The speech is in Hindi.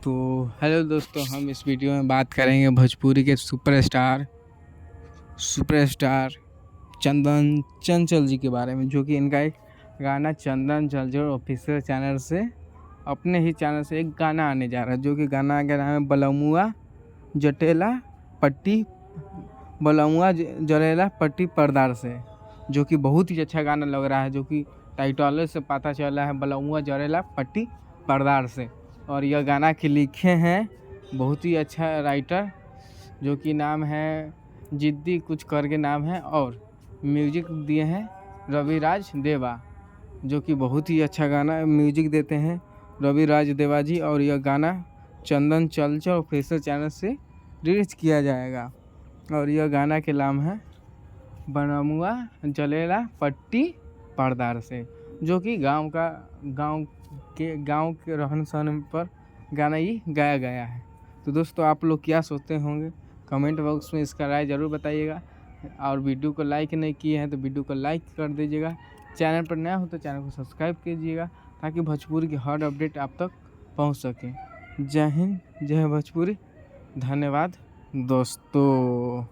तो हेलो दोस्तों, हम इस वीडियो में बात करेंगे भोजपुरी के सुपरस्टार चंदन चंचल जी के बारे में, जो कि इनका एक गाना चंदन चंचल ऑफिशियल चैनल से, अपने ही चैनल से एक गाना आने जा रहा है, जो कि गाना का नाम है बलमुआ जटेला पट्टी जलेला पट्टी पर्दार से, जो कि बहुत ही अच्छा गाना लग रहा है। जो कि टाइटल से पता चला है बलमुआ जलेला पट्टी पर्दार से। और यह गाना के लिखे हैं बहुत ही अच्छा राइटर, जो कि नाम है जिद्दी कुछ करके नाम है, और म्यूजिक दिए हैं रविराज देवा, जो कि बहुत ही अच्छा गाना म्यूजिक देते हैं रविराज देवा जी। और यह गाना चंदन चंचल ऑफिशियल चैनल से रिलीज किया जाएगा। और यह गाना के नाम है बनमुआ जलेला पट्टी पर्दार से, जो कि गांव के रहन सहन पर गाना ही गाया गया है। तो दोस्तों, आप लोग क्या सोचते होंगे, कमेंट बॉक्स में इसका राय ज़रूर बताइएगा। और वीडियो को लाइक नहीं किए हैं तो वीडियो को लाइक कर दीजिएगा। चैनल पर नया हो तो चैनल को सब्सक्राइब कीजिएगा, ताकि भोजपुरी की हर अपडेट आप तक पहुंच सके। जय हिंद, जय भोजपुरी। धन्यवाद दोस्तों।